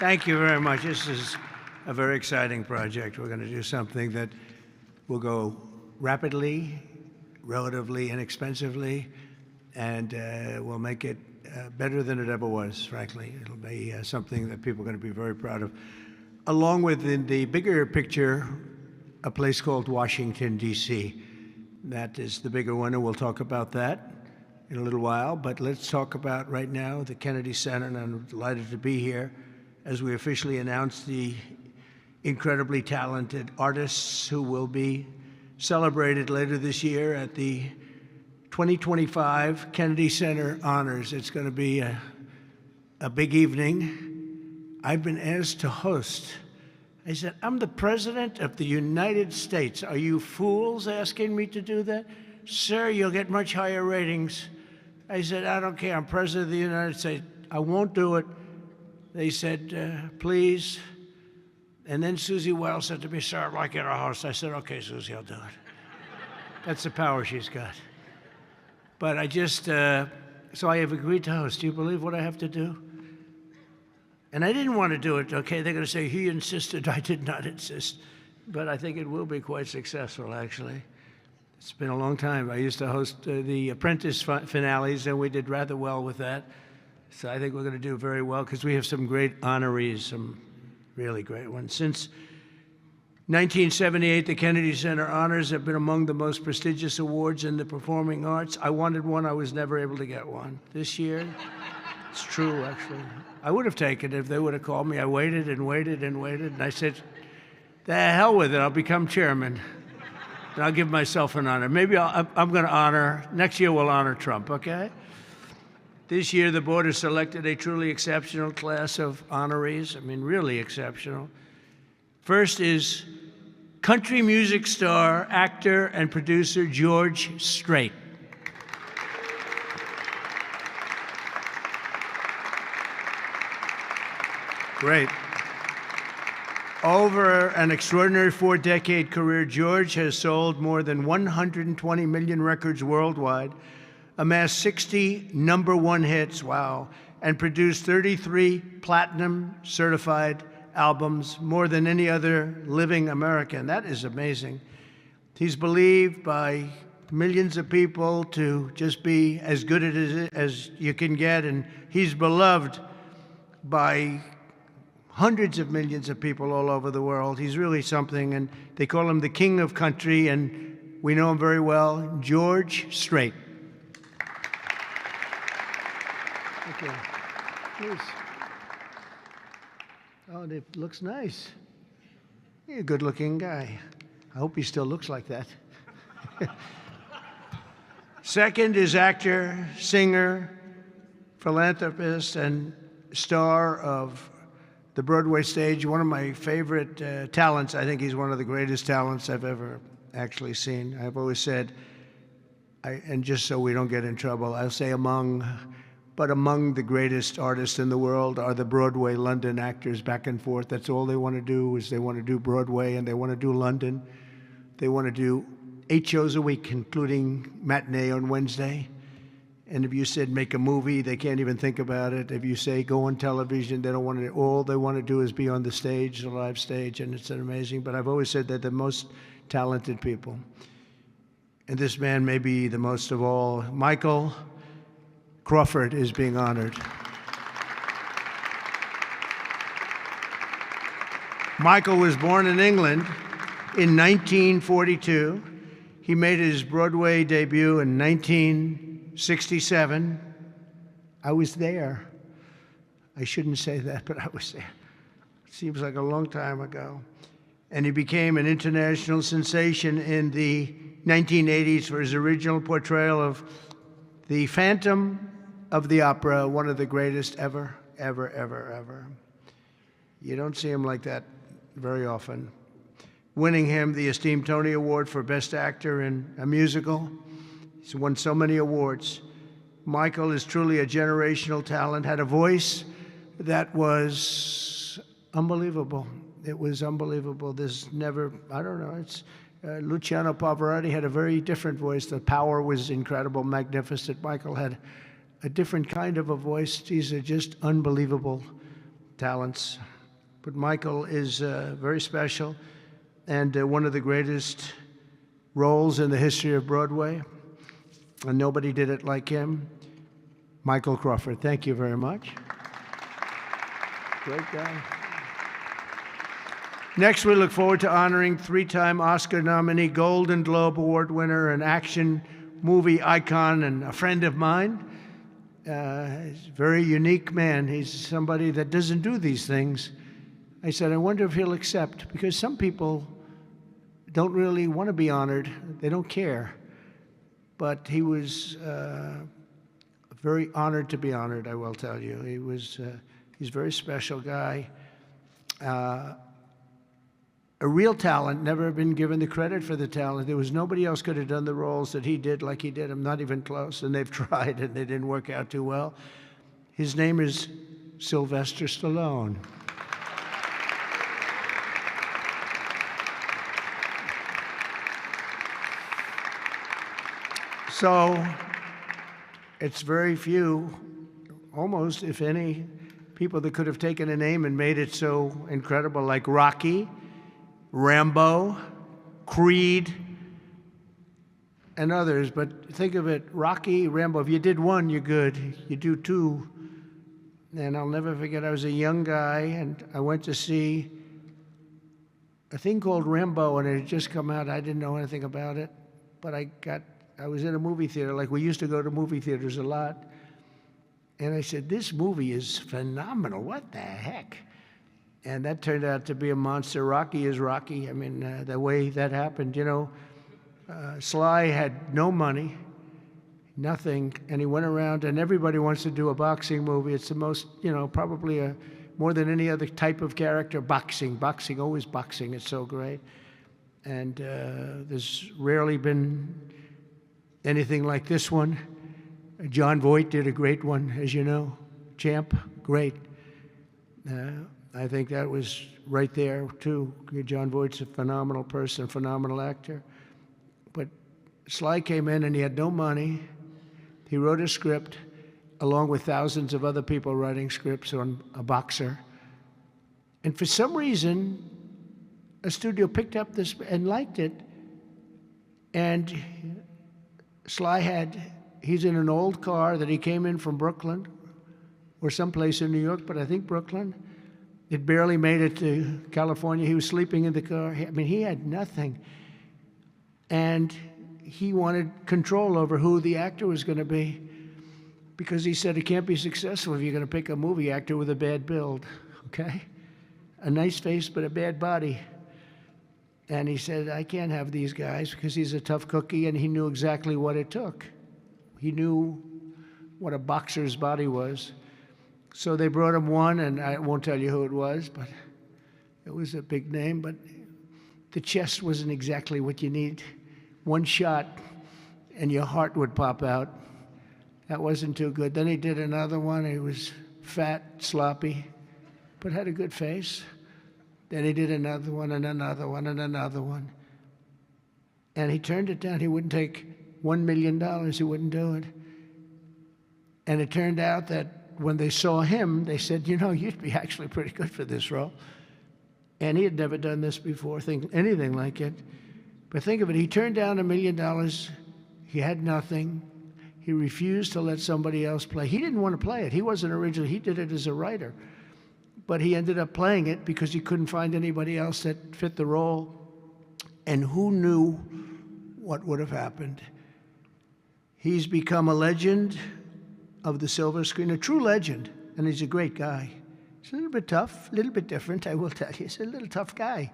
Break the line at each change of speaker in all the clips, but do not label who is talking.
Thank you very much. This is a very exciting project. We're going to do something that will go rapidly, relatively inexpensively, and we'll make it better than it ever was, frankly. It'll be something that people are going to be very proud of. Along with, in the bigger picture, a place called Washington, D.C. That is the bigger one, and we'll talk about that in a little while. But let's talk about right now the Kennedy Center, and I'm delighted to be here as we officially announce the incredibly talented artists who will be celebrated later this year at the 2025 Kennedy Center Honors. It's going to be a big evening. I've been asked to host. I said, I'm the President of the United States. Are you fools asking me to do that? Sir, you'll get much higher ratings. I said, I don't care. I'm President of the United States. I won't do it. They said, please. And then Susie Wiles said to me, sir, I'd like you to host. I said, okay, Susie, I'll do it. That's the power she's got. But I just, so I have agreed to host. Do you believe what I have to do? And I didn't want to do it, okay? They're going to say, he insisted. I did not insist. But I think it will be quite successful, actually. It's been a long time. I used to host the Apprentice finales, and we did rather well with that. So I think we're going to do very well because we have some great honorees, some really great ones. Since 1978, the Kennedy Center Honors have been among the most prestigious awards in the performing arts. I wanted one. I was never able to get one. This year, it's true, actually. I would have taken it if they would have called me. I waited and waited and waited, and I said, the hell with it. I'll become chairman, and I'll give myself an honor. Maybe I'm going to honor, next year we'll honor Trump, okay? This year, the board has selected a truly exceptional class of honorees. I mean, really exceptional. First is country music star, actor, and producer George Strait. Great. Over an extraordinary 4-decade career, George has sold more than 120 million records worldwide, amassed 60 #1 hits, wow, and produced 33 platinum certified albums, more than any other living American. That is amazing. He's believed by millions of people to just be as good as you can get, and he's beloved by hundreds of millions of people all over the world. He's really something, and they call him the king of country, and we know him very well, George Strait. Okay, please. Oh, it looks nice. You're a good-looking guy. I hope he still looks like that. Second is actor, singer, philanthropist, and star of the Broadway stage. One of my favorite talents. I think he's one of the greatest talents I've ever actually seen. I've always said, and just so we don't get in trouble, I'll say among the greatest artists in the world are the Broadway London actors back and forth. That's all they want to do is they want to do Broadway and they want to do London. They want to do 8 shows a week, including matinee on Wednesday. And if you said make a movie, they can't even think about it. If you say go on television, they don't want to. All they want to do is be on the stage, the live stage, and it's amazing. But I've always said they're the most talented people. And this man may be the most of all. Michael Crawford is being honored. Michael was born in England in 1942. He made his Broadway debut in 1967. I was there. I shouldn't say that, but I was there. It seems like a long time ago. And he became an international sensation in the 1980s for his original portrayal of the Phantom of the Opera, one of the greatest ever, ever, ever, ever. You don't see him like that very often. Winning him the esteemed Tony Award for Best Actor in a Musical. He's won so many awards. Michael is truly a generational talent, had a voice that was unbelievable. It was unbelievable. There's never, I don't know, it's, Luciano Pavarotti had a very different voice. The power was incredible, magnificent. Michael had a different kind of a voice. These are just unbelievable talents. But Michael is very special and one of the greatest roles in the history of Broadway, and nobody did it like him. Michael Crawford, thank you very much. Great guy. Next, we look forward to honoring three-time Oscar nominee, Golden Globe Award winner, an action movie icon, and a friend of mine. He's a very unique man. He's somebody that doesn't do these things. I said, I wonder if he'll accept, because some people don't really want to be honored. They don't care. But he was very honored to be honored, I will tell you. He's a very special guy. A real talent, never been given the credit for the talent. There was nobody else could have done the roles that he did like he did them, not even close, and they've tried and they didn't work out too well. His name is Sylvester Stallone. So it's very few, almost, if any, people that could have taken a name and made it so incredible, like Rocky, Rambo, Creed, and others. But think of it, Rocky, Rambo, if you did one, you're good. You do two. And I'll never forget, I was a young guy, and I went to see a thing called Rambo, and it had just come out. I didn't know anything about it, but I was in a movie theater, like we used to go to movie theaters a lot. And I said, this movie is phenomenal. What the heck? And that turned out to be a monster. Rocky is Rocky. I mean, the way that happened, you know, Sly had no money, nothing, and he went around, and everybody wants to do a boxing movie. It's the most, you know, probably more than any other type of character, boxing, always boxing. It's so great. And there's rarely been anything like this one. John Voight did a great one, as you know. Champ, great. I think that was right there, too. John Voight's a phenomenal person, phenomenal actor. But Sly came in and he had no money. He wrote a script along with thousands of other people writing scripts on a boxer. And for some reason, a studio picked up this and liked it. And Sly he's in an old car that he came in from Brooklyn or someplace in New York, but I think Brooklyn. It barely made it to California. He was sleeping in the car. I mean, he had nothing. And he wanted control over who the actor was going to be, because he said it can't be successful if you're going to pick a movie actor with a bad build, okay? A nice face, but a bad body. And he said, I can't have these guys, because he's a tough cookie, and he knew exactly what it took. He knew what a boxer's body was. So they brought him one, and I won't tell you who it was, but it was a big name. But the chest wasn't exactly what you need. One shot, and your heart would pop out. That wasn't too good. Then he did another one. He was fat, sloppy, but had a good face. Then he did another one, and another one, and another one. And he turned it down. He wouldn't take $1 million. He wouldn't do it. And it turned out that when they saw him, they said, you know, you'd be actually pretty good for this role. And he had never done this before, anything like it. But think of it, he turned down $1 million. He had nothing. He refused to let somebody else play. He didn't want to play it. He wasn't original. He did it as a writer. But he ended up playing it because he couldn't find anybody else that fit the role. And who knew what would have happened? He's become a legend of the silver screen, a true legend, and he's a great guy. He's a little bit tough, a little bit different, I will tell you. He's a little tough guy.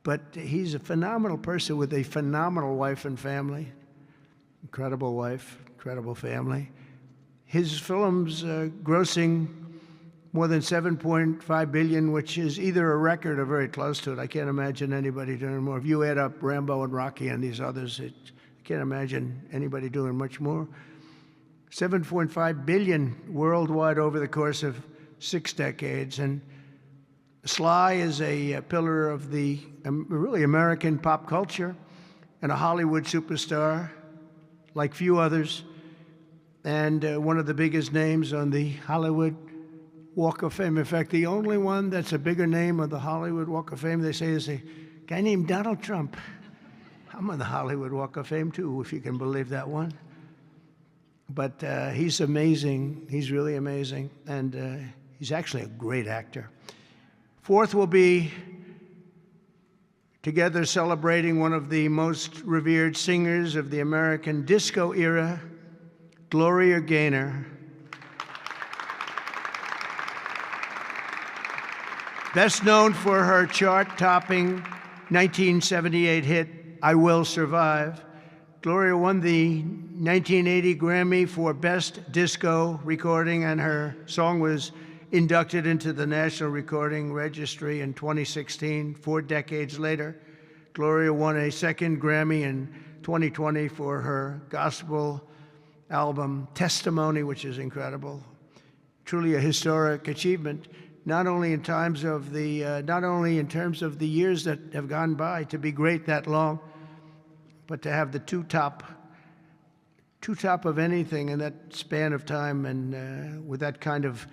But he's a phenomenal person with a phenomenal wife and family. Incredible wife, incredible family. His film's grossing more than $7.5 billion, which is either a record or very close to it. I can't imagine anybody doing more. If you add up Rambo and Rocky and these others, I can't imagine anybody doing much more. 7.5 billion worldwide over the course of 6 decades. And Sly is a pillar of the really American pop culture and a Hollywood superstar like few others, and one of the biggest names on the Hollywood Walk of Fame. In fact, the only one that's a bigger name of the Hollywood Walk of Fame, they say, is a guy named Donald Trump. I'm on the Hollywood Walk of Fame, too, if you can believe that one. But he's amazing. He's really amazing. And he's actually a great actor. Fourth will be together celebrating one of the most revered singers of the American disco era, Gloria Gaynor. Best known for her chart-topping 1978 hit, I Will Survive. Gloria won the 1980 Grammy for Best Disco Recording, and her song was inducted into the National Recording Registry in 2016. 4 decades later, Gloria won a second Grammy in 2020 for her gospel album, Testimony, which is incredible. Truly a historic achievement, not only in terms of the years that have gone by to be great that long, but to have the two top of anything in that span of time, and with that kind of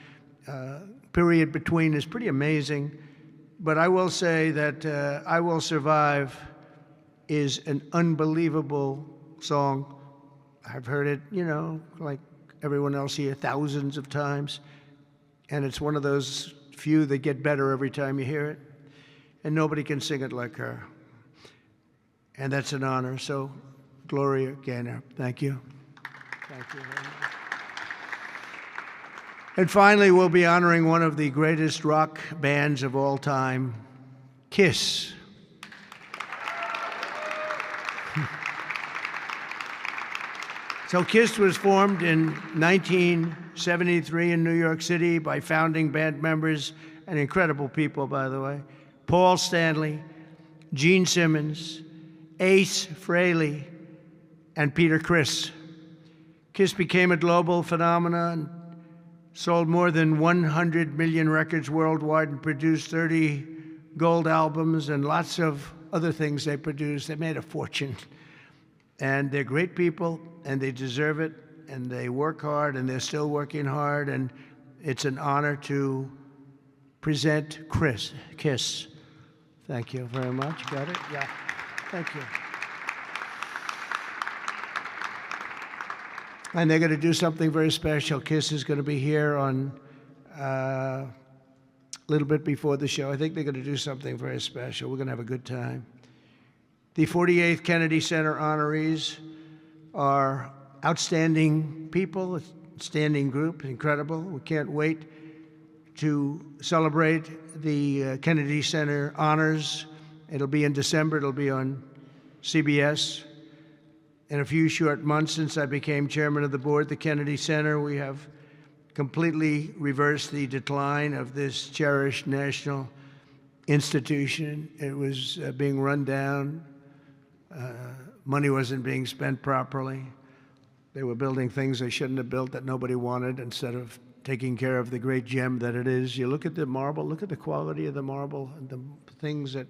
period between is pretty amazing. But I will say that I Will Survive is an unbelievable song. I've heard it, like everyone else here, thousands of times. And it's one of those few that get better every time you hear it. And nobody can sing it like her. And that's an honor. So, Gloria Gaynor, thank you. Thank you very much. And finally, we'll be honoring one of the greatest rock bands of all time, Kiss. So Kiss was formed in 1973 in New York City by founding band members, and incredible people, by the way, Paul Stanley, Gene Simmons, Ace Frehley, and Peter Criss. Kiss became a global phenomenon, sold more than 100 million records worldwide, and produced 30 gold albums and lots of other things they produced. They made a fortune. And they're great people, and they deserve it, and they work hard, and they're still working hard, and it's an honor to present Kiss. Thank you very much. Got it? Yeah. Thank you. And they're going to do something very special. Kiss is going to be here on a little bit before the show. I think they're going to do something very special. We're going to have a good time. The 48th Kennedy Center honorees are outstanding people, a standing group, incredible. We can't wait to celebrate the Kennedy Center honors. It'll be in December. It'll be on CBS. In a few short months since I became chairman of the board at the Kennedy Center, we have completely reversed the decline of this cherished national institution. It was being run down. Money wasn't being spent properly. They were building things they shouldn't have built that nobody wanted instead of taking care of the great gem that it is. You look at the marble, look at the quality of the marble, and the things that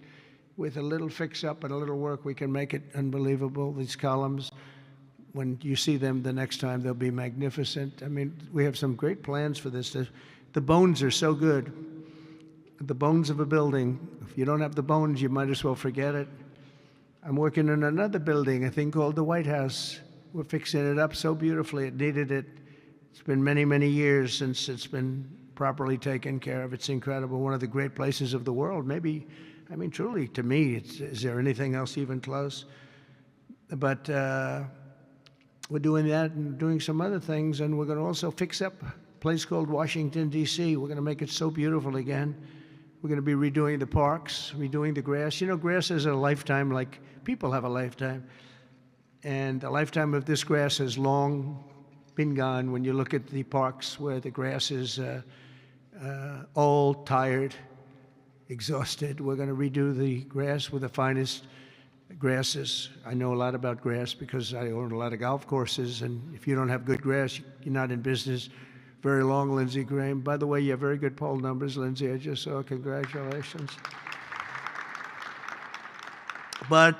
with a little fix-up and a little work, we can make it unbelievable. These columns, when you see them the next time, they'll be magnificent. I mean, we have some great plans for this. The bones are so good. The bones of a building, if you don't have the bones, you might as well forget it. I'm working in another building, a thing called the White House. We're fixing it up so beautifully. It needed it. It's been many, many years since it's been properly taken care of. It's incredible. One of the great places of the world. Maybe, I mean, truly, to me, is there anything else even close? But we're doing that and doing some other things, and we're going to also fix up a place called Washington, D.C. We're going to make it so beautiful again. We're going to be redoing the parks, redoing the grass. You know, grass is a lifetime like people have a lifetime. And the lifetime of this grass has long been gone when you look at the parks where the grass is old, tired, exhausted. We're going to redo the grass with the finest grasses. I know a lot about grass because I own a lot of golf courses, and if you don't have good grass, you're not in business very long, Lindsey Graham. By the way, you have very good poll numbers, Lindsey. I just saw. Congratulations. But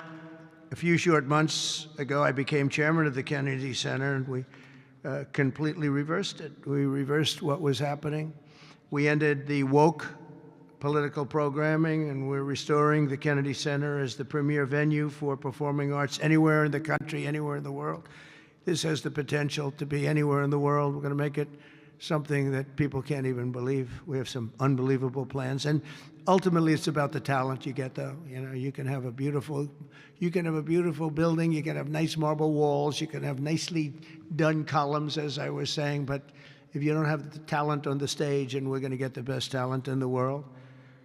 a few short months ago, I became chairman of the Kennedy Center, and we completely reversed it. We reversed what was happening. We ended the woke political programming, and we're restoring the Kennedy Center as the premier venue for performing arts anywhere in the country, anywhere in the world. This has the potential to be anywhere in the world. We're going to make it something that people can't even believe. We have some unbelievable plans, and ultimately it's about the talent you get, though. You know, you can have a beautiful building, you can have nice marble walls, you can have nicely done columns, as I was saying, but if you don't have the talent on the stage, and we're going to get the best talent in the world.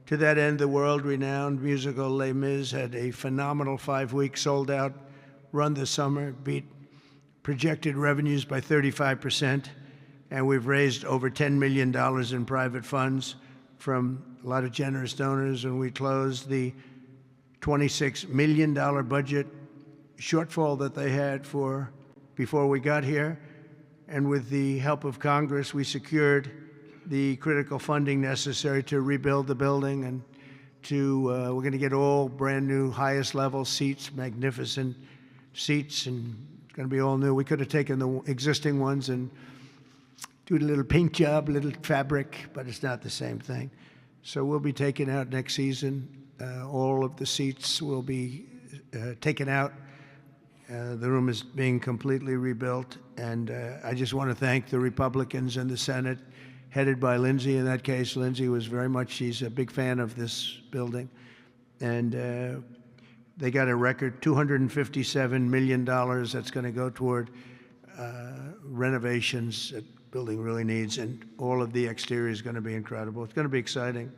To that end, the world-renowned musical Les Mis had a phenomenal 5-week sold-out run this summer. It beat projected revenues by 35%, and we've raised over $10 million in private funds from a lot of generous donors, and we closed the $26 million budget shortfall that they had before we got here. And with the help of Congress, we secured the critical funding necessary to rebuild the building, and we're going to get all brand new, highest level seats, magnificent seats, and it's going to be all new. We could have taken the existing ones and do a little paint job, a little fabric, but it's not the same thing. So we'll be taking out next season. All of the seats will be taken out. The room is being completely rebuilt, and I just want to thank the Republicans in the Senate, headed by Lindsey. In that case, Lindsey was she's a big fan of this building, and they got a record $257 million that's going to go toward renovations that the building really needs, and all of the exterior is going to be incredible. It's going to be exciting.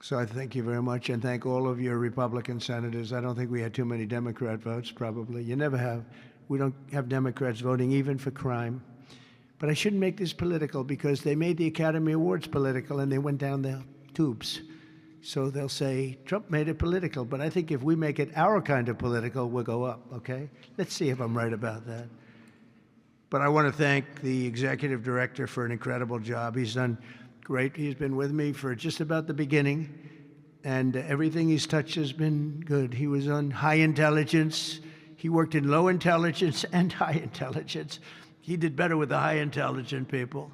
So I thank you very much, and thank all of your Republican senators. I don't think we had too many Democrat votes, probably. You never have. We don't have Democrats voting even for crime. But I shouldn't make this political, because they made the Academy Awards political and they went down the tubes. So they'll say, Trump made it political. But I think if we make it our kind of political, we'll go up, okay? Let's see if I'm right about that. But I want to thank the executive director for an incredible job. He's done great. He's been with me for just about the beginning, and everything he's touched has been good. He was on high intelligence. He worked in low intelligence and high intelligence. He did better with the high intelligent people,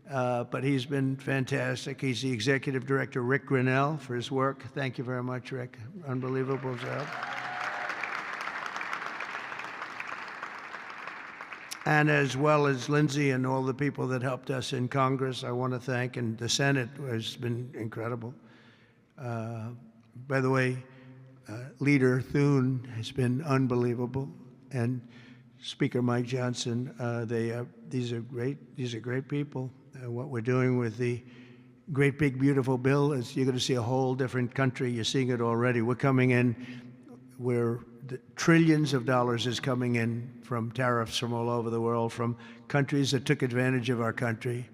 but he's been fantastic. He's the executive director, Rick Grinnell, for his work. Thank you very much, Rick. Unbelievable job. And as well as Lindsey and all the people that helped us in Congress, I want to thank, and the Senate has been incredible. By the way, Leader Thune has been unbelievable, and Speaker Mike Johnson. These are great people. What we're doing with the great big beautiful bill is you're going to see a whole different country. You're seeing it already. We're coming in where the trillions of dollars is coming in from tariffs from all over the world, from countries that took advantage of our country.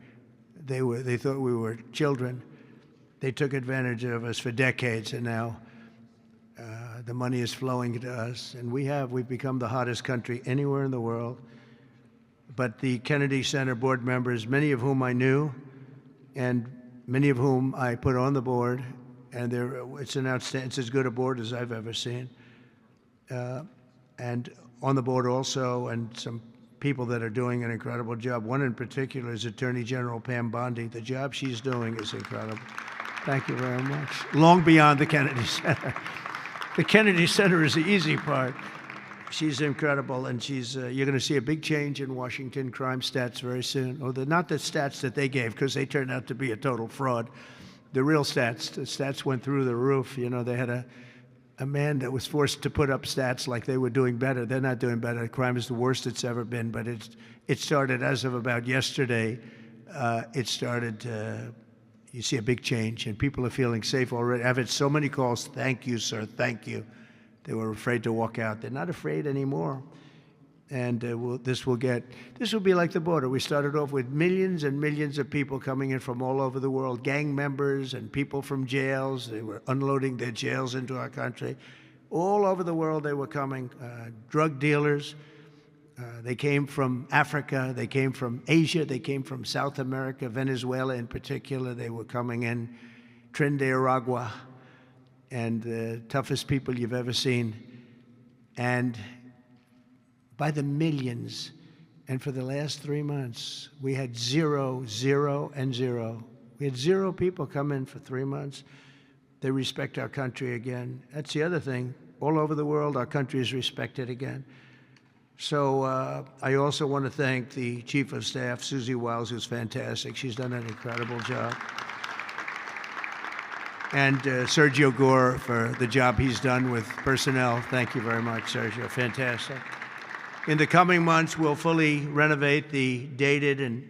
They thought we were children. They took advantage of us for decades, and now the money is flowing to us, and we've become the hottest country anywhere in the world. But the Kennedy Center board members, many of whom I knew, and many of whom I put on the board, and it's as good a board as I've ever seen. And on the board also, and some people that are doing an incredible job. One in particular is Attorney General Pam Bondi. The job she's doing is incredible. Thank you very much. Long beyond the Kennedy Center. The Kennedy Center is the easy part. She's incredible, and you're going to see a big change in Washington crime stats very soon. Not the stats that they gave, because they turned out to be a total fraud. The real stats, the stats went through the roof. You know, they had a man that was forced to put up stats like they were doing better. They're not doing better. Crime is the worst it's ever been, but it started as of about yesterday. You see a big change, and people are feeling safe already. I've had so many calls, thank you, sir, thank you. They were afraid to walk out. They're not afraid anymore. And this will be like the border. We started off with millions and millions of people coming in from all over the world, gang members and people from jails. They were unloading their jails into our country. All over the world they were coming, drug dealers. They came from Africa, they came from Asia, they came from South America, Venezuela in particular. They were coming in, Trinidad, and the toughest people you've ever seen. And by the millions, and for the last 3 months, we had 0, 0, and 0. We had 0 people come in for 3 months. They respect our country again. That's the other thing. All over the world, our country is respected again. So I also want to thank the Chief of Staff, Susie Wiles, who's fantastic. She's done an incredible job. And Sergio Gore for the job he's done with personnel. Thank you very much, Sergio. Fantastic. In the coming months, we'll fully renovate the dated and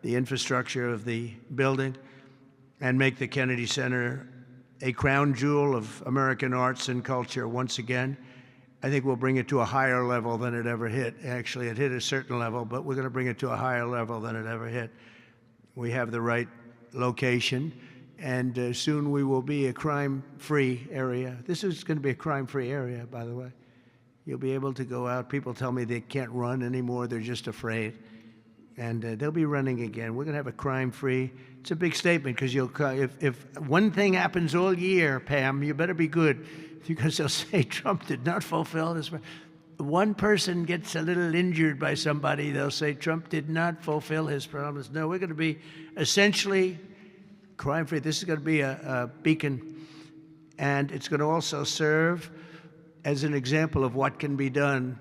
the infrastructure of the building and make the Kennedy Center a crown jewel of American arts and culture once again. I think we'll bring it to a higher level than it ever hit. Actually, it hit a certain level, but we're going to bring it to a higher level than it ever hit. We have the right location, and soon we will be a crime-free area. This is going to be a crime-free area, by the way. You'll be able to go out. People tell me they can't run anymore. They're just afraid. And they'll be running again. We're going to have a crime-free. It's a big statement because if one thing happens all year, Pam, you better be good, because they'll say Trump did not fulfill his. One person gets a little injured by somebody, they'll say Trump did not fulfill his promise. No, we're going to be essentially crime-free. This is going to be a beacon, and it's going to also serve as an example of what can be done.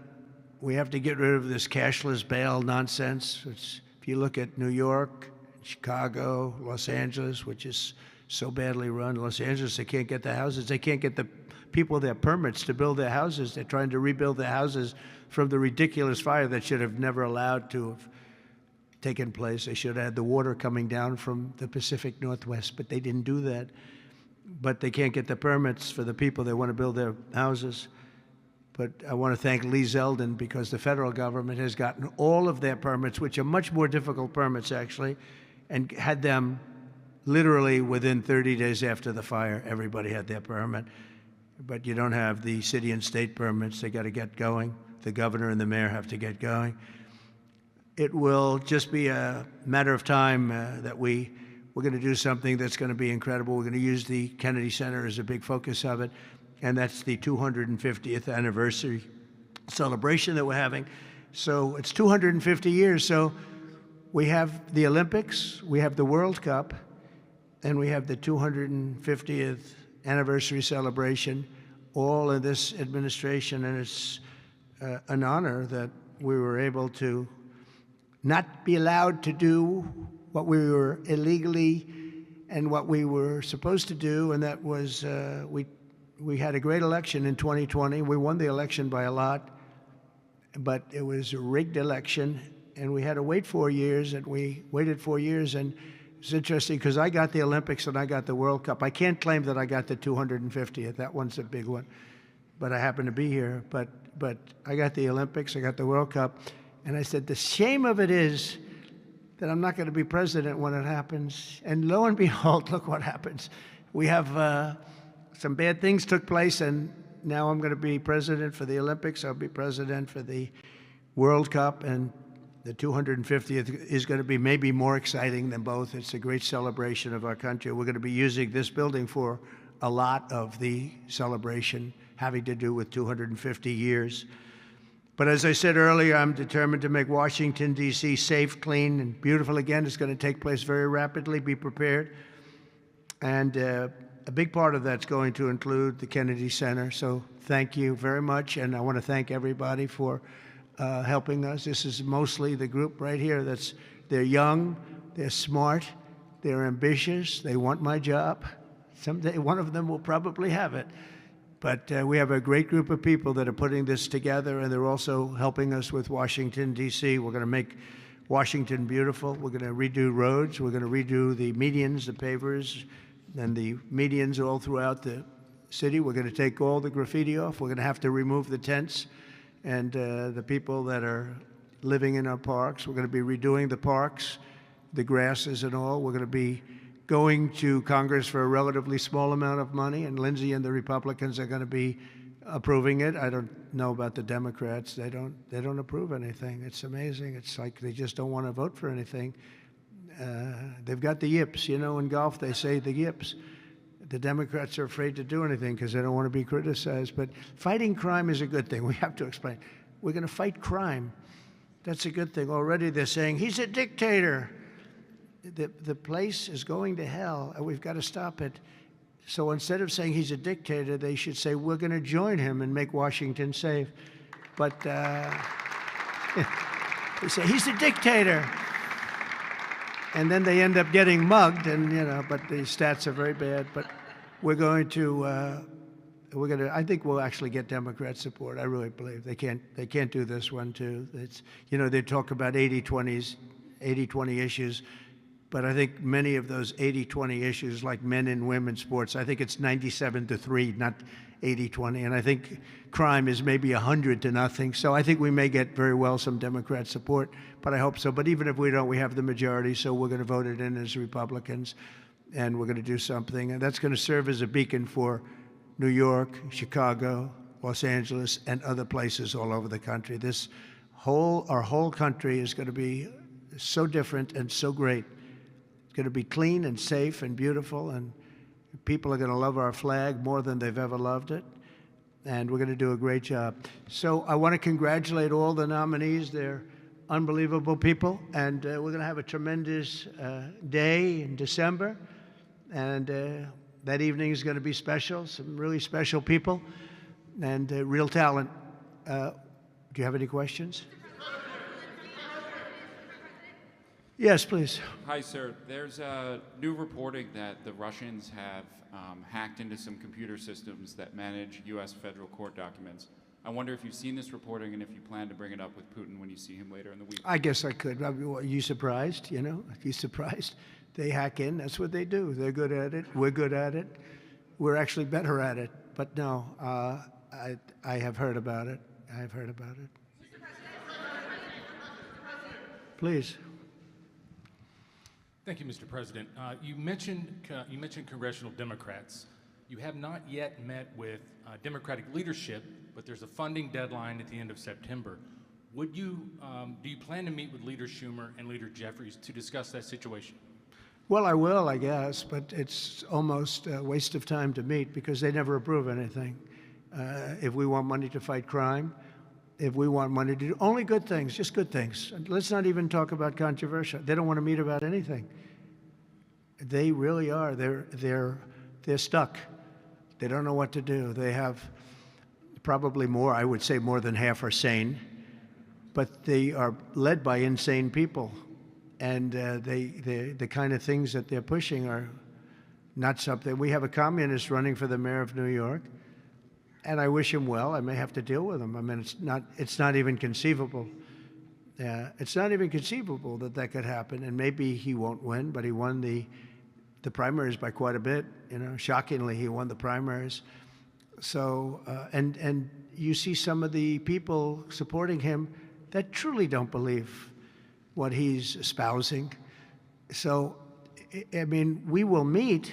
We have to get rid of this cashless bail nonsense. If you look at New York, Chicago, Los Angeles, which is so badly run. Los Angeles, they can't get the houses. They can't get the people their permits to build their houses. They're trying to rebuild their houses from the ridiculous fire that should have never allowed to have taken place. They should have had the water coming down from the Pacific Northwest, but they didn't do that. But they can't get the permits for the people that want to build their houses. But I want to thank Lee Zeldin, because the federal government has gotten all of their permits, which are much more difficult permits, actually, and had them literally within 30 days after the fire. Everybody had their permit. But you don't have the city and state permits. They got to get going. The governor and the mayor have to get going. It will just be a matter of time that we're going to do something that's going to be incredible. We're going to use the Kennedy Center as a big focus of it. And that's the 250th anniversary celebration that we're having. So it's 250 years. So we have the Olympics, we have the World Cup, and we have the 250th anniversary celebration, all in this administration. And it's an honor that we were able to not be allowed to do what we were illegally and what we were supposed to do, and that was we had a great election in 2020. We won the election by a lot, but it was a rigged election, and we had to wait 4 years, and we waited 4 years, and it's interesting because I got the Olympics and I got the World Cup. I can't claim that I got the 250th. That one's a big one, but I happen to be here. But I got the Olympics, I got the World Cup, and I said, the shame of it is that I'm not going to be president when it happens. And lo and behold, look what happens. We have some bad things took place, and now I'm going to be president for the Olympics. I'll be president for the World Cup, and the 250th is going to be maybe more exciting than both. It's a great celebration of our country. We're going to be using this building for a lot of the celebration having to do with 250 years. But as I said earlier, I'm determined to make Washington, D.C. safe, clean, and beautiful again. It's going to take place very rapidly. Be prepared. And a big part of that's going to include the Kennedy Center. So thank you very much. And I want to thank everybody for helping us. This is mostly the group right here. They're young, they're smart, they're ambitious, they want my job. Someday one of them will probably have it. But we have a great group of people that are putting this together, and they're also helping us with Washington, D.C. We're going to make Washington beautiful. We're going to redo roads. We're going to redo the medians, the pavers, and the medians all throughout the city. We're going to take all the graffiti off. We're going to have to remove the tents and the people that are living in our parks. We're going to be redoing the parks, the grasses and all. We're going to be going to Congress for a relatively small amount of money, and Lindsey and the Republicans are going to be approving it. I don't know about the Democrats. They don't approve anything. It's amazing. It's like they just don't want to vote for anything. They've got the yips. You know, in golf they say the yips. The Democrats are afraid to do anything because they don't want to be criticized. But fighting crime is a good thing. We have to explain. We're going to fight crime. That's a good thing. Already they're saying, he's a dictator. the place is going to hell, and we've got to stop it. So instead of saying he's a dictator, they should say, we're going to join him and make Washington safe. But they say, he's a dictator. And then they end up getting mugged, and, but the stats are very bad. But we're going to, I think we'll actually get Democrat support. I really believe they can't do this one too. It's, they talk about 80-20 issues. But I think many of those 80-20 issues, like men and women's sports, I think it's 97-3, not 80-20. And I think crime is maybe 100-0. So I think we may get very well some Democrat support, but I hope so. But even if we don't, we have the majority, so we're going to vote it in as Republicans, and we're going to do something. And that's going to serve as a beacon for New York, Chicago, Los Angeles, and other places all over the country. Our whole country is going to be so different and so great. Going to be clean and safe and beautiful, and people are going to love our flag more than they've ever loved it, and we're going to do a great job. So I want to congratulate all the nominees. They're unbelievable people, and we're going to have a tremendous day in December, and that evening is going to be special, some really special people, and real talent. Do you have any questions? Yes, please.
Hi, sir. There's new reporting that the Russians have hacked into some computer systems that manage U.S. federal court documents. I wonder if you've seen this reporting and if you plan to bring it up with Putin when you see him later in the week.
I guess I could. Are you surprised? Are you surprised? They hack in. That's what they do. They're good at it. We're good at it. We're actually better at it. But no, I have heard about it. I have heard about it. Please.
Thank you, Mr. President. You mentioned congressional Democrats. You have not yet met with Democratic leadership, but there's a funding deadline at the end of September. Do you plan to meet with Leader Schumer and Leader Jeffries to discuss that situation?
Well, I will, I guess, but it's almost a waste of time to meet because they never approve anything. If we want money to fight crime, if we want money to do only good things, just good things. Let's not even talk about controversial. They don't want to meet about anything. They really are. They're stuck. They don't know what to do. They have probably more, I would say more than half are sane, but they are led by insane people. And the kind of things that they're pushing are not something. We have a communist running for the mayor of New York. And I wish him well. I may have to deal with him. I mean, it's not even conceivable. It's not even conceivable that could happen. And maybe he won't win, but he won the primaries by quite a bit. Shockingly, he won the primaries. So, and you see some of the people supporting him that truly don't believe what he's espousing. So, I mean, we will meet,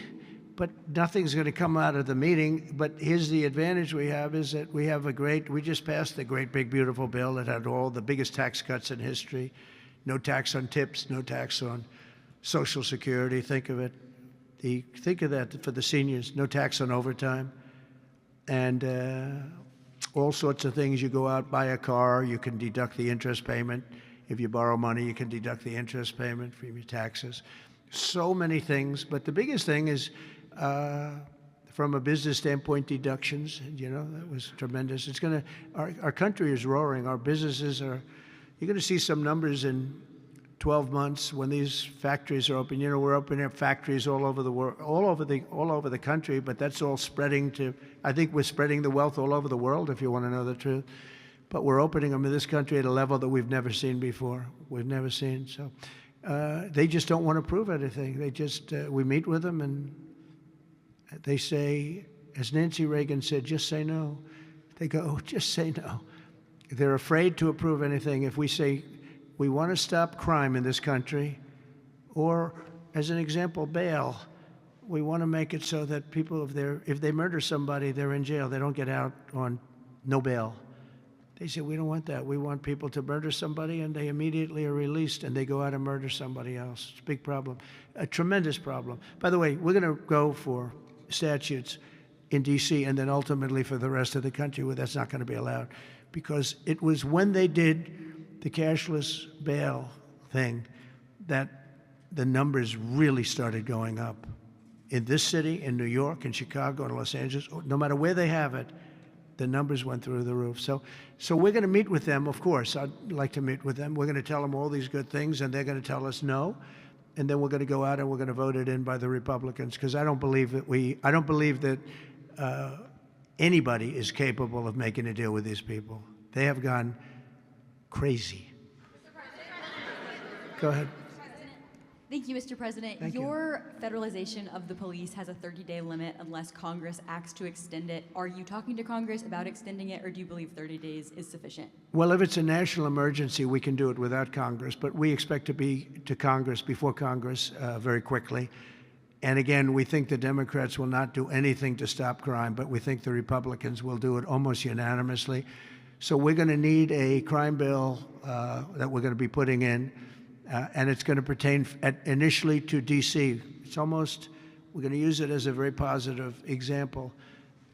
but nothing's going to come out of the meeting. But here's the advantage we have is that we just passed the great big beautiful bill that had all the biggest tax cuts in history. No tax on tips, no tax on Social Security. Think of it. Think of that for the seniors. No tax on overtime. And all sorts of things. You go out, buy a car, you can deduct the interest payment. If you borrow money, you can deduct the interest payment from your taxes. So many things. But the biggest thing is, from a business standpoint, deductions. That was tremendous. It's going to, our country is roaring. Our businesses are, you're going to see some numbers in 12 months when these factories are open. We're opening up factories all over the world, all over the country, but that's all spreading to, I think we're spreading the wealth all over the world, if you want to know the truth. But we're opening them in this country at a level that we've never seen before. We've never seen. So they just don't want to prove anything. They just, we meet with them and they say, as Nancy Reagan said, just say no. They go, oh, just say no. They're afraid to approve anything. If we say, we want to stop crime in this country, or as an example, bail, we want to make it so that people, if they murder somebody, they're in jail. They don't get out on no bail. They say, we don't want that. We want people to murder somebody and they immediately are released and they go out and murder somebody else. It's a big problem, a tremendous problem. By the way, we're going to go for statutes in D.C. and then ultimately for the rest of the country where that's not going to be allowed. Because it was when they did the cashless bail thing that the numbers really started going up. In this city, in New York, in Chicago, in Los Angeles, no matter where they have it, the numbers went through the roof. So we're going to meet with them, of course. I'd like to meet with them. We're going to tell them all these good things, and they're going to tell us no. And then we're going to go out and we're going to vote it in by the Republicans, because I don't believe that anybody is capable of making a deal with these people. They have gone crazy. Go ahead.
Thank you, Mr. President.
Thank you.
Your federalization of the police has a 30-day limit unless Congress acts to extend it. Are you talking to Congress about extending it, or do you believe 30 days is sufficient?
Well, if it's a national emergency, we can do it without Congress, but we expect to be to Congress, before Congress, very quickly. And again, we think the Democrats will not do anything to stop crime, but we think the Republicans will do it almost unanimously. So we're going to need a crime bill that we're going to be putting in. And it's going to pertain initially to D.C. We're going to use it as a very positive example.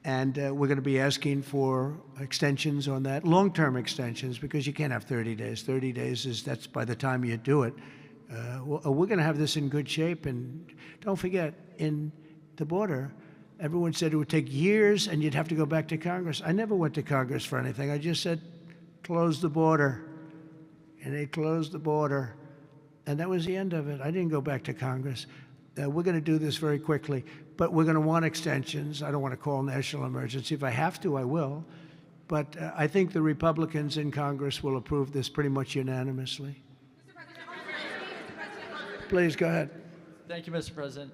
And we're going to be asking for extensions on that, long-term extensions, because you can't have 30 days. 30 days that's by the time you do it. We're going to have this in good shape. And don't forget, in the border, everyone said it would take years and you'd have to go back to Congress. I never went to Congress for anything. I just said, close the border. And they closed the border. And that was the end of it. I didn't go back to Congress. We're going to do this very quickly, but we're going to want extensions. I don't want to call national emergency. If I have to, I will. But I think the Republicans in Congress will approve this pretty much unanimously. Please, go ahead.
Thank you, Mr. President.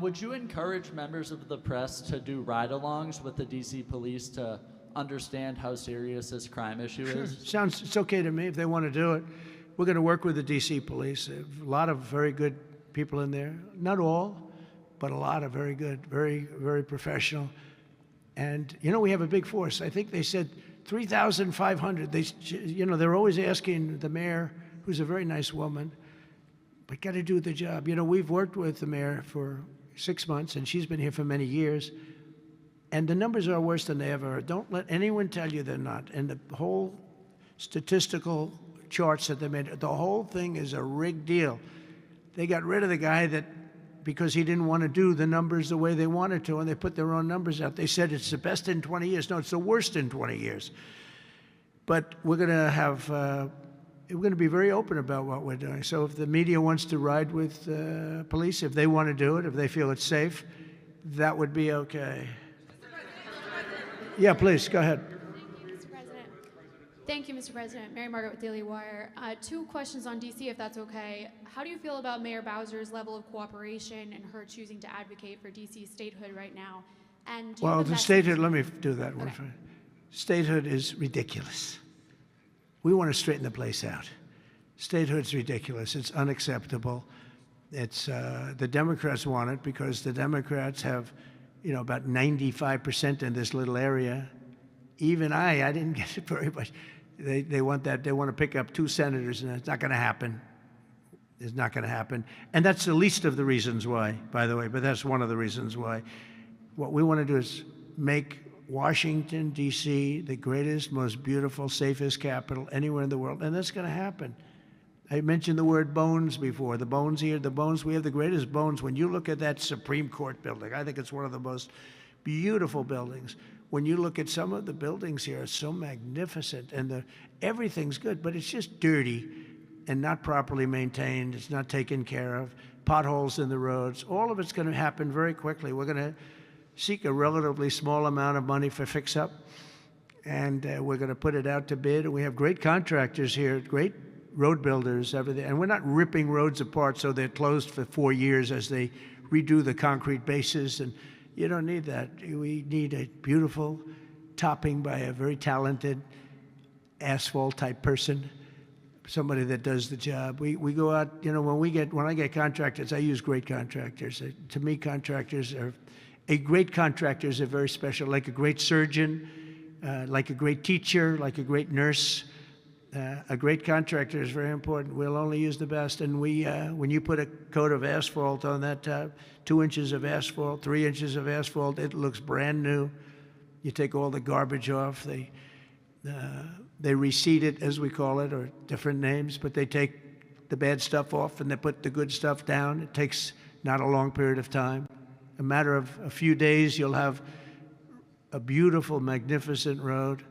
Would you encourage members of the press to do ride-alongs with the D.C. police to understand how serious this crime issue is?
It's okay to me if they want to do it. We're going to work with the D.C. police. A lot of very good people in there. Not all, but a lot of very good, very, very professional. And, we have a big force. I think they said 3,500. They're always asking the mayor, who's a very nice woman, but got to do the job. We've worked with the mayor for 6 months, and she's been here for many years. And the numbers are worse than they ever are. Don't let anyone tell you they're not. And the whole statistical charts that they made, the whole thing is a rigged deal. They got rid of the guy because he didn't want to do the numbers the way they wanted to, and they put their own numbers out. They said it's the best in 20 years. No, it's the worst in 20 years. But we're going to be very open about what we're doing. So if the media wants to ride with police, if they want to do it, if they feel it's safe, that would be okay. Yeah, please, go ahead.
Thank you, Mr. President. Mary Margaret with Daily Wire. 2 questions on D.C., if that's okay. How do you feel about Mayor Bowser's level of cooperation and her choosing to advocate for D.C. statehood right now? And
the statehood, let me do that one.
Okay.
Statehood is ridiculous. We want to straighten the place out. Statehood's ridiculous. It's unacceptable. It's the Democrats want it because the Democrats have, about 95% in this little area. Even I didn't get it very much. They want that. They want to pick up 2 senators, and it's not going to happen. It's not going to happen. And that's the least of the reasons why, by the way, but that's one of the reasons why. What we want to do is make Washington, D.C., the greatest, most beautiful, safest capital anywhere in the world, and that's going to happen. I mentioned the word bones before. The bones here, we have the greatest bones. When you look at that Supreme Court building, I think it's one of the most beautiful buildings. When you look at some of the buildings here, it's so magnificent, and everything's good, but it's just dirty and not properly maintained. It's not taken care of. Potholes in the roads. All of it's going to happen very quickly. We're going to seek a relatively small amount of money for fix-up, and we're going to put it out to bid. And we have great contractors here, great road builders, everything. And we're not ripping roads apart so they're closed for 4 years as they redo the concrete bases. And you don't need that. We need a beautiful topping by a very talented asphalt-type person, somebody that does the job. We go out, when I get contractors, I use great contractors. To me, a great contractor is a very special, like a great surgeon, like a great teacher, like a great nurse. A great contractor is very important. We'll only use the best. And when you put a coat of asphalt on that 2 inches of asphalt, 3 inches of asphalt, it looks brand new. You take all the garbage off. They reseed it, as we call it, or different names, but they take the bad stuff off and they put the good stuff down. It takes not a long period of time. A matter of a few days, you'll have a beautiful, magnificent road.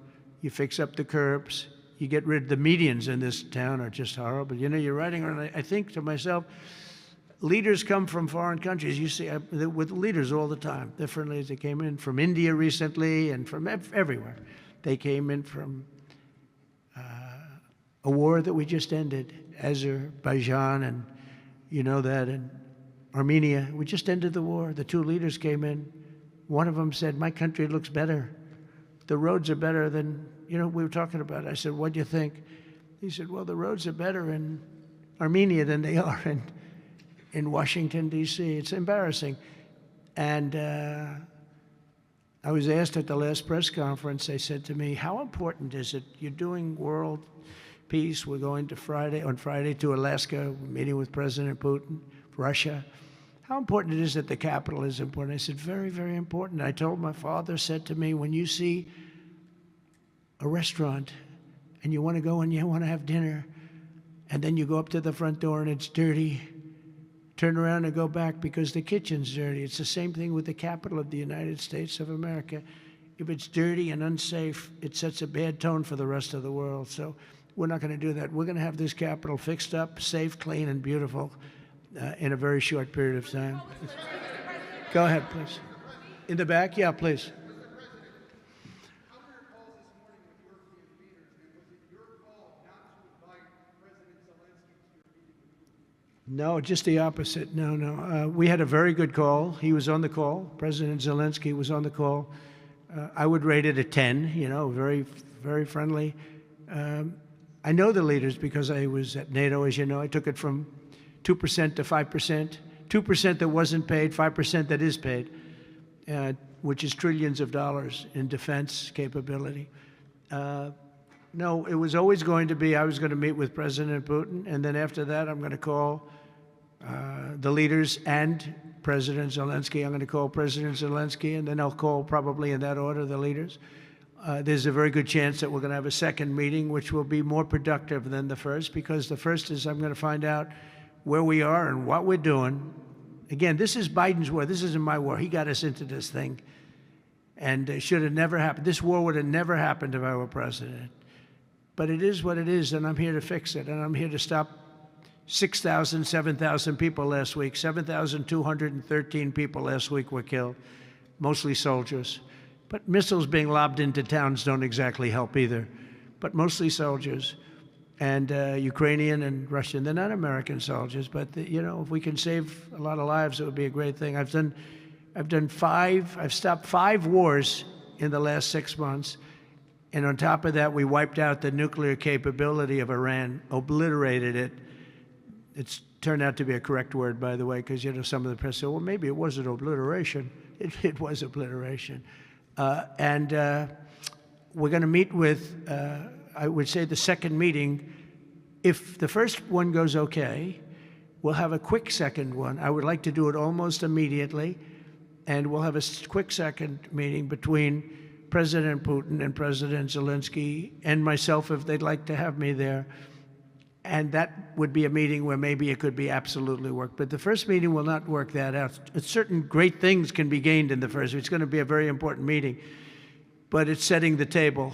You fix up the curbs. You get rid of the medians in this town are just horrible. You know, you're riding around, I think to myself, leaders come from foreign countries. You see, with leaders all the time, different leaders. They came in from India recently and from everywhere. They came in from a war that we just ended, Azerbaijan, and you know that, and Armenia. We just ended the war. The two leaders came in. One of them said, my country looks better. The roads are better than, you know, we were talking about it. I said, what do you think? He said, well, the roads are better in Armenia than they are in Washington, D.C. It's embarrassing. And I was asked at the last press conference, they said to me, how important is it? You're doing world peace. We're going to on Friday to Alaska, meeting with President Putin, Russia. How important it is that the capital is important? I said, very, very important. I told my father, said to me, when you see a restaurant and you want to go and you want to have dinner, and then you go up to the front door and it's dirty, turn around and go back because the kitchen's dirty. It's the same thing with the capital of the United States of America. If it's dirty and unsafe, it sets a bad tone for the rest of the world. So we're not going to do that. We're going to have this capital fixed up, safe, clean, and beautiful in a very short period of time. Go ahead, please. In the back? Yeah, please. No, just the opposite. No. We had a very good call. He was on the call. President Zelensky was on the call. I would rate it a 10, you know, very, very friendly. I know the leaders because I was at NATO, as you know. I took it from 2% to 5%, 2% that wasn't paid, 5% that is paid, which is trillions of dollars in defense capability. No, it was always going to be, I was going to meet with President Putin, and then after that, I'm going to call the leaders and President Zelensky. I'm going to call President Zelensky, and then I'll call, probably in that order, the leaders. There's a very good chance that we're going to have a second meeting, which will be more productive than the first, because the first is I'm going to find out where we are and what we're doing. Again, this is Biden's war. This isn't my war. He got us into this thing, and it should have never happened. This war would have never happened if I were president. But it is what it is, and I'm here to fix it, and I'm here to stop 6,000, 7,000 people last week. 7,213 people last week were killed, mostly soldiers. But missiles being lobbed into towns don't exactly help either, but mostly soldiers. And Ukrainian and Russian, they're not American soldiers, but you know, if we can save a lot of lives, it would be a great thing. I've stopped 5 wars in the last 6 months. And on top of that, we wiped out the nuclear capability of Iran, obliterated it. It's turned out to be a correct word, by the way, because you know some of the press said, well, maybe it wasn't obliteration. It was obliteration. And we're going to meet with, I would say the second meeting, if the first one goes okay, we'll have a quick second one. I would like to do it almost immediately, and we'll have a quick second meeting between President Putin and President Zelensky and myself, if they'd like to have me there. And that would be a meeting where maybe it could be absolutely work. But the first meeting will not work that out. Certain great things can be gained in the first. It's going to be a very important meeting. But it's setting the table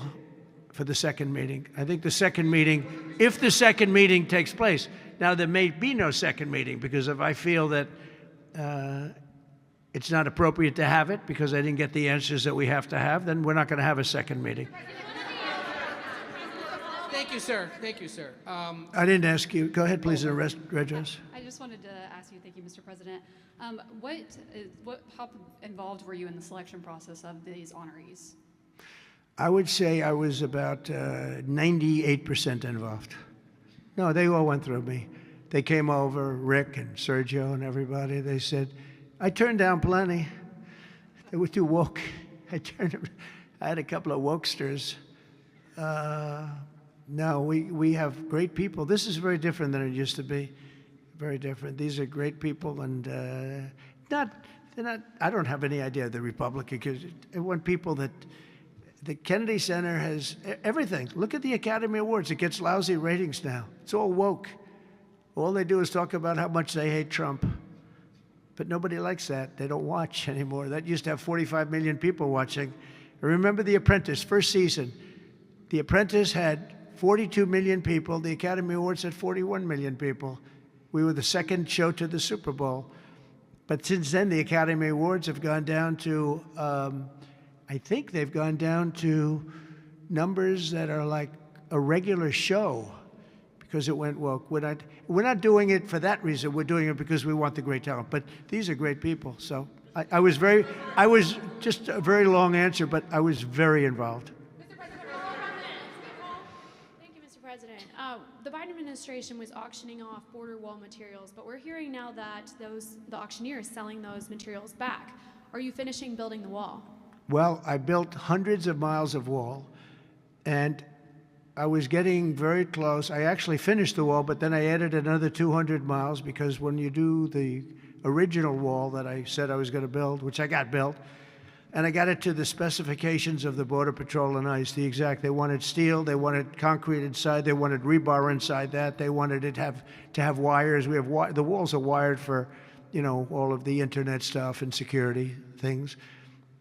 for the second meeting. I think the second meeting, if the second meeting takes place. Now, there may be no second meeting, because if I feel that it's not appropriate to have it because I didn't get the answers that we have to have, then we're not going to have a second meeting.
Thank you, sir. Thank you, sir.
I didn't ask you. Go ahead, please, address.
I just wanted to ask you, thank you, Mr. President. How involved were you in the selection process of these honorees?
I would say I was about 98% involved. No, they all went through me. They came over, Rick and Sergio and everybody. They said, I turned down plenty. They were too woke. I had a couple of wokesters. No, we have great people. This is very different than it used to be. Very different. These are great people, and they're not. I don't have any idea of the Republican, because I want people that. The Kennedy Center has everything. Look at the Academy Awards. It gets lousy ratings now. It's all woke. All they do is talk about how much they hate Trump. But nobody likes that. They don't watch anymore. That used to have 45 million people watching. I remember The Apprentice, first season. The Apprentice had 42 million people. The Academy Awards had 41 million people. We were the second show to the Super Bowl. But since then, the Academy Awards have gone down to, I think they've gone down to numbers that are like a regular show, because it went woke. We're not doing it for that reason. We're doing it because we want the great talent. But these are great people. So I was just a very long answer, but I was very involved.
Thank you, Mr. President. The Biden administration was auctioning off border wall materials, but we're hearing now that the auctioneer is selling those materials back. Are you finishing building the wall?
Well, I built hundreds of miles of wall, and I was getting very close. I actually finished the wall, but then I added another 200 miles, because when you do the original wall that I said I was going to build, which I got built, and I got it to the specifications of the Border Patrol and ICE, the exact. They wanted steel, they wanted concrete inside, they wanted rebar inside that, they wanted it to have wires. We have the walls are wired for, all of the internet stuff and security things.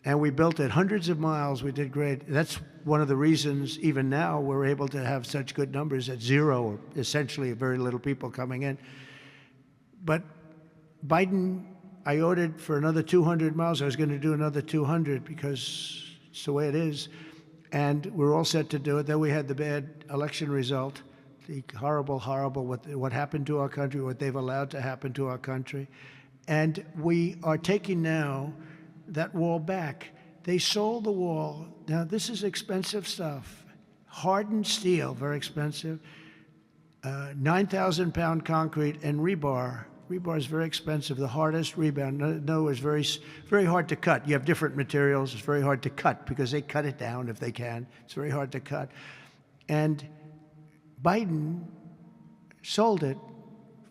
And we built it hundreds of miles. We did great. That's one of the reasons, even now, we're able to have such good numbers at zero, or essentially very little people coming in. But Biden, I ordered for another 200 miles. I was going to do another 200 because it's the way it is. And we're all set to do it. Then we had the bad election result, the horrible, what happened to our country, what they've allowed to happen to our country. And we are taking now that wall back. They sold the wall. Now, this is expensive stuff. Hardened steel, very expensive. 9,000-pound concrete and rebar. Rebar is very expensive, the hardest rebound. No, it's very hard to cut. You have different materials. It's very hard to cut because they cut it down if they can. It's very hard to cut. And Biden sold it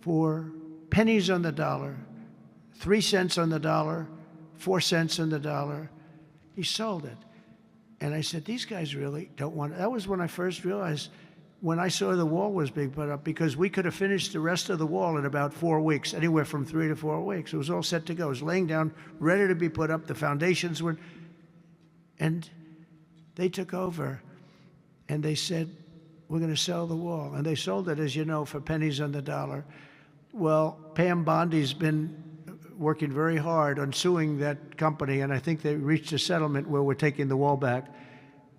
for pennies on the dollar, 3 cents on the dollar, 4 cents on the dollar. He sold it. And I said, these guys really don't want it. That was when I first realized, when I saw the wall was being put up, because we could have finished the rest of the wall in about 4 weeks, anywhere from 3 to 4 weeks. It was all set to go. It was laying down, ready to be put up. The foundations were, and they took over, and they said, we're going to sell the wall. And they sold it, as you know, for pennies on the dollar. Well, Pam Bondi's been working very hard on suing that company, and I think they reached a settlement where we're taking the wall back.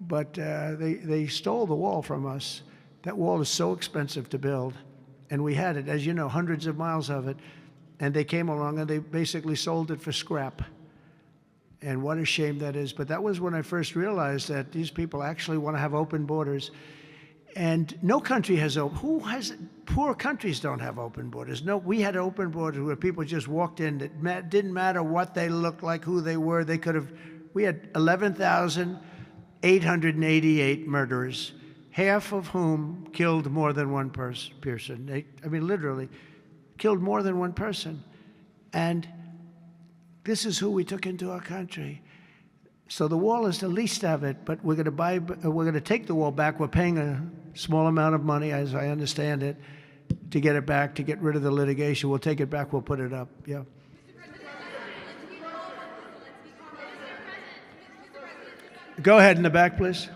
But they stole the wall from us. That wall is so expensive to build, and we had it, as you know, hundreds of miles of it, and they came along and they basically sold it for scrap. And what a shame that is. But that was when I first realized that these people actually want to have open borders. And no country has poor countries don't have open borders. No, we had open borders where people just walked in. It didn't matter what they looked like, who they were. We had 11,888 murderers, half of whom killed more than one person. Literally killed more than one person. And this is who we took into our country. So the wall is the least of it, but we're going to take the wall back. We're paying a small amount of money, as I understand it, to get it back, to get rid of the litigation. We'll take it back. We'll put it up. Yeah. Go ahead in the back, please.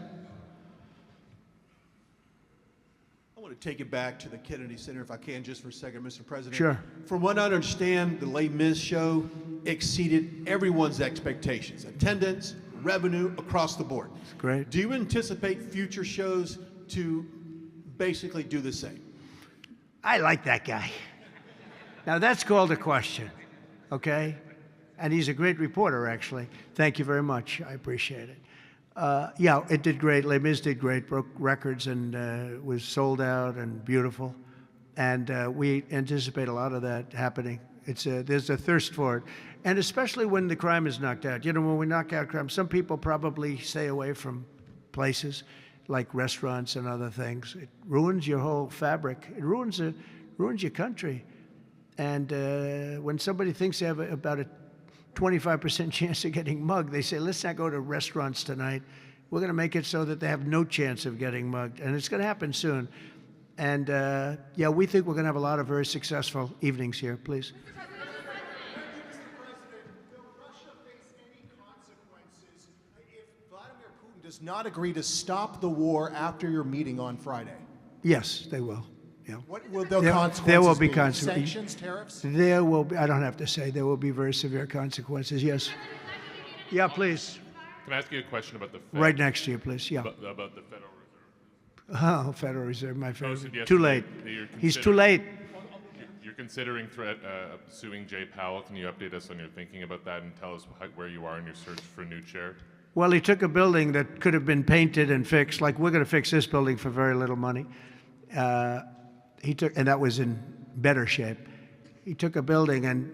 I want to take it back to the Kennedy Center, if I can, just for a second, Mr. President.
Sure.
From what I understand, the Les Mis show exceeded everyone's expectations. Attendance, revenue, across the board.
Great.
Do you anticipate future shows to basically do the same?
I like that guy. Now, that's called a question, okay? And he's a great reporter, actually. Thank you very much. I appreciate it. Yeah, it did great. Les Mis did great, broke records, and was sold out and beautiful. And we anticipate a lot of that happening. There's a thirst for it. And especially when the crime is knocked out. When we knock out crime, some people probably stay away from places like restaurants and other things. It ruins your whole fabric. It ruins your country. And when somebody thinks they have about a 25% chance of getting mugged, they say, let's not go to restaurants tonight. We're going to make it so that they have no chance of getting mugged. And it's going to happen soon. And yeah, we think we're going to have a lot of very successful evenings here. Please.
Vladimir Putin does not agree to stop the war after your meeting on Friday?
Yes, they will. Yeah.
What will the
There-
consequences
there will be
be?
consequences.
Sanctions, tariffs?
There will be, I don't have to say, there will be very severe consequences. Yes. Yeah, please.
Can I ask you a question about the Fed?
Right next to you, please. Yeah.
About the Federal Reserve.
Oh, Federal Reserve, my
Posted
favorite. Too late.
yesterday that you're
He's too
considering-
late.
You're considering suing Jay Powell. Can you update us on your thinking about that and tell us where you are in your search for a new chair?
Well, he took a building that could have been painted and fixed, like we're going to fix this building for very little money. And that was in better shape. He took a building and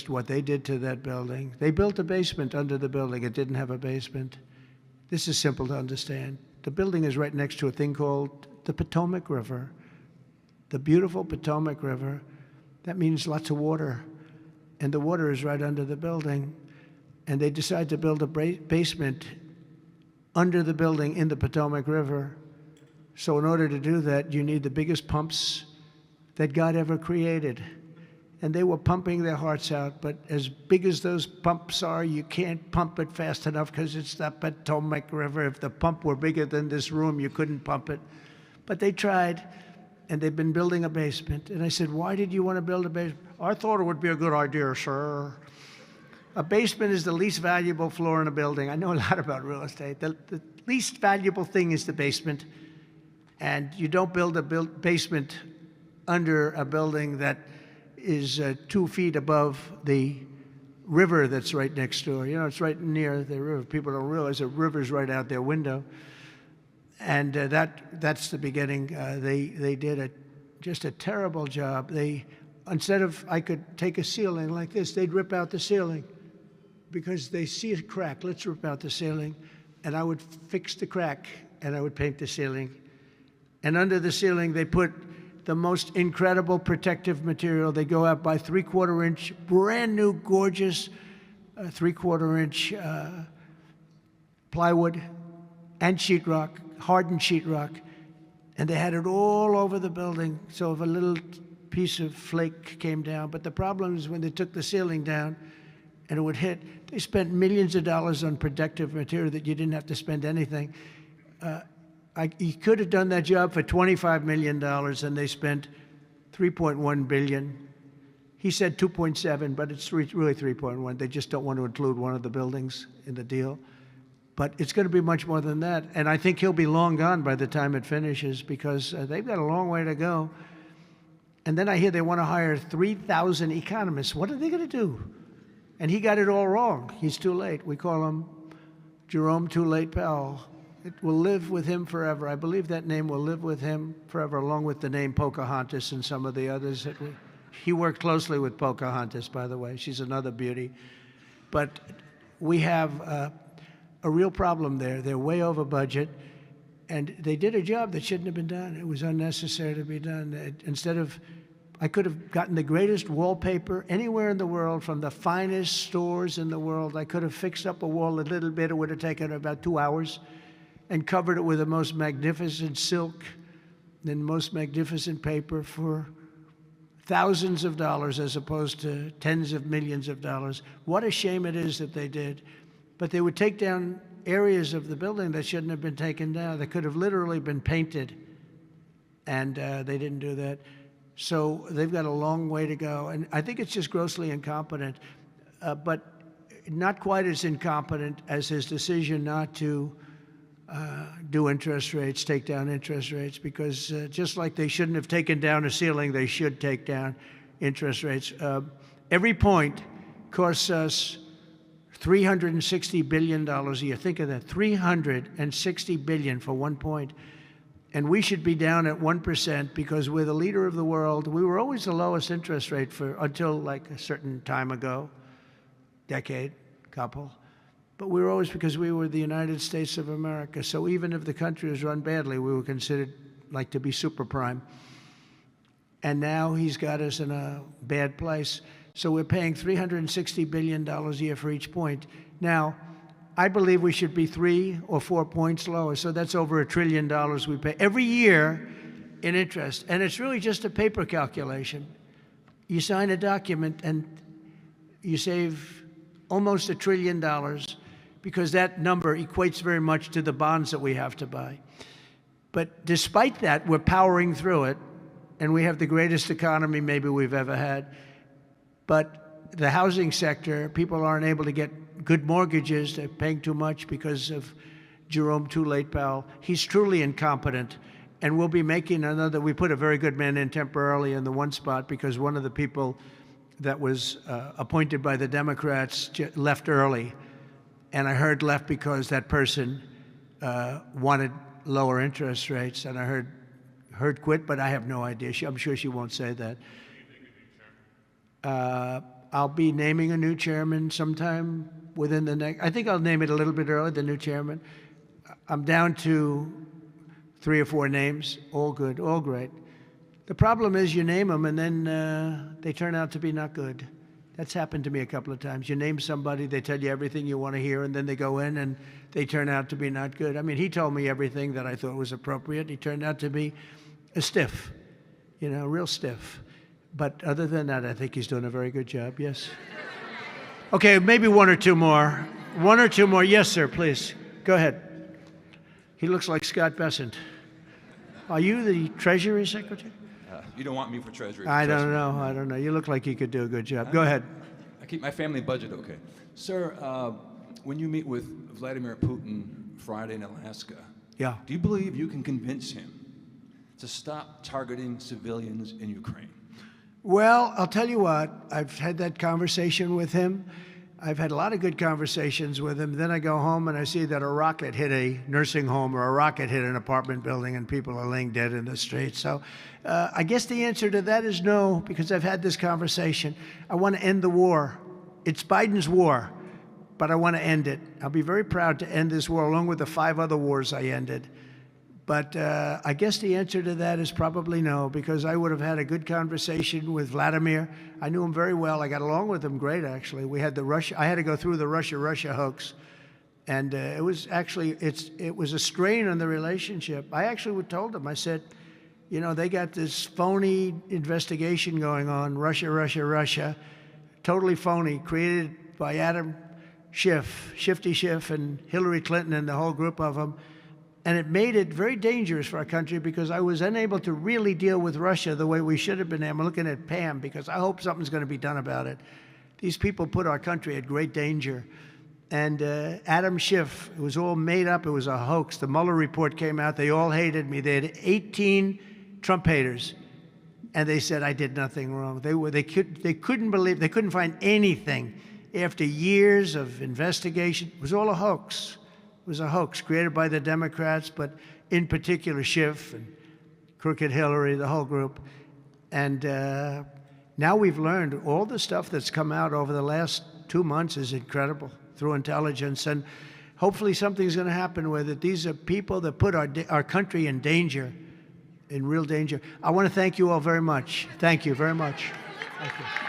what they did to that building, they built a basement under the building. It didn't have a basement. This is simple to understand. The building is right next to a thing called the Potomac River, the beautiful Potomac River. That means lots of water. And the water is right under the building. And they decide to build a basement under the building in the Potomac River. So in order to do that, you need the biggest pumps that God ever created. And they were pumping their hearts out, but as big as those pumps are, you can't pump it fast enough because it's the Potomac River. If the pump were bigger than this room, you couldn't pump it. But they tried, and they've been building a basement. And I said, why did you want to build a basement? I thought it would be a good idea, sir. A basement is the least valuable floor in a building. I know a lot about real estate. The least valuable thing is the basement. And you don't build a basement under a building that is 2 feet above the river that's right next door. You know, it's right near the river. People don't realize the river's right out their window. And that's the beginning. They did just a terrible job. Instead of, I could take a ceiling like this, they'd rip out the ceiling because they see a crack. Let's rip out the ceiling. And I would fix the crack and I would paint the ceiling. And under the ceiling, they put the most incredible protective material. They go out by 3/4 inch, brand new, gorgeous 3/4 inch plywood and sheetrock, hardened sheetrock. And they had it all over the building. So if a little piece of flake came down, but the problem is when they took the ceiling down and it would hit, they spent millions of dollars on protective material that you didn't have to spend anything. He could have done that job for $25 million, and they spent $3.1 billion. He said 2.7, but it's really 3.1. They just don't want to include one of the buildings in the deal. But it's going to be much more than that. And I think he'll be long gone by the time it finishes because they've got a long way to go. And then I hear they want to hire 3,000 economists. What are they going to do? And he got it all wrong. He's too late. We call him Jerome Too Late Powell. It will live with him forever. I believe that name will live with him forever, along with the name Pocahontas and some of the others. He worked closely with Pocahontas, by the way. She's another beauty. But we have a real problem there. They're way over budget, and they did a job that shouldn't have been done. It was unnecessary to be done. I could have gotten the greatest wallpaper anywhere in the world from the finest stores in the world. I could have fixed up a wall a little bit. It would have taken about 2 hours. And covered it with the most magnificent silk and most magnificent paper for thousands of dollars as opposed to tens of millions of dollars. What a shame it is that they did. But they would take down areas of the building that shouldn't have been taken down. They could have literally been painted, and they didn't do that. So they've got a long way to go. And I think it's just grossly incompetent, but not quite as incompetent as his decision not to do interest rates, take down interest rates, because just like they shouldn't have taken down a ceiling, they should take down interest rates. Every point costs us $360 billion a year. Think of that, $360 billion for 1 point. And we should be down at 1% because we're the leader of the world. We were always the lowest interest rate until like a certain time ago, decade, couple. But we were always, because we were the United States of America. So even if the country was run badly, we were considered like to be super prime. And now he's got us in a bad place. So we're paying $360 billion a year for each point. Now, I believe we should be 3 or 4 points lower. So that's over $1 trillion we pay. Every year, in interest. And it's really just a paper calculation. You sign a document and you save almost $1 trillion because that number equates very much to the bonds that we have to buy. But despite that, we're powering through it, and we have the greatest economy maybe we've ever had. But the housing sector, people aren't able to get good mortgages. They're paying too much because of Jerome Too Late Powell. He's truly incompetent. And we'll be making another, we put a very good man in temporarily in the one spot because one of the people that was appointed by the Democrats left early. And I heard left because that person wanted lower interest rates. And I heard quit, but I have no idea. I'm sure she won't say that. I'll be naming a new chairman sometime within the next, I think I'll name it a little bit early, the new chairman. I'm down to 3 or 4 names, all good, all great. The problem is you name them and then they turn out to be not good. That's happened to me a couple of times. You name somebody, they tell you everything you want to hear, and then they go in and they turn out to be not good. I mean, he told me everything that I thought was appropriate. He turned out to be a stiff, you know, real stiff. But other than that, I think he's doing a very good job, yes? Okay, maybe 1 or 2 more. 1 or 2 more. Yes, sir, please. Go ahead. He looks like Scott Bessent. Are you the Treasury Secretary?
You don't want me for Treasury.
I don't know. You look like you could do a good job. Go ahead.
I keep my family budget okay. Sir, when you meet with Vladimir Putin Friday in Alaska,
yeah,
do you believe you can convince him to stop targeting civilians in Ukraine?
Well, I'll tell you what. I've had that conversation with him. I've had a lot of good conversations with him. Then I go home and I see that a rocket hit a nursing home or a rocket hit an apartment building and people are laying dead in the streets. So I guess the answer to that is no, because I've had this conversation. I want to end the war. It's Biden's war, but I want to end it. I'll be very proud to end this war along with the 5 other wars I ended. But I guess the answer to that is probably no, because I would have had a good conversation with Vladimir. I knew him very well. I got along with him great, actually. We had I had to go through the Russia hoax. And it was actually, it was a strain on the relationship. I actually told him, I said, you know, they got this phony investigation going on, Russia, totally phony, created by Adam Schiff, Shifty Schiff, and Hillary Clinton and the whole group of them. And it made it very dangerous for our country because I was unable to really deal with Russia the way we should have been. I'm looking at Pam because I hope something's going to be done about it. These people put our country at great danger. And Adam Schiff, it was all made up. It was a hoax. The Mueller report came out. They all hated me. They had 18 Trump haters. And they said I did nothing wrong. They couldn't believe, they couldn't find anything after years of investigation. It was all a hoax. It was a hoax created by the Democrats, but in particular Schiff and Crooked Hillary, the whole group. And now we've learned all the stuff that's come out over the last 2 months is incredible through intelligence. And hopefully something's going to happen with it. These are people that put our country in danger, in real danger. I want to thank you all very much. Thank you very much. Thank you.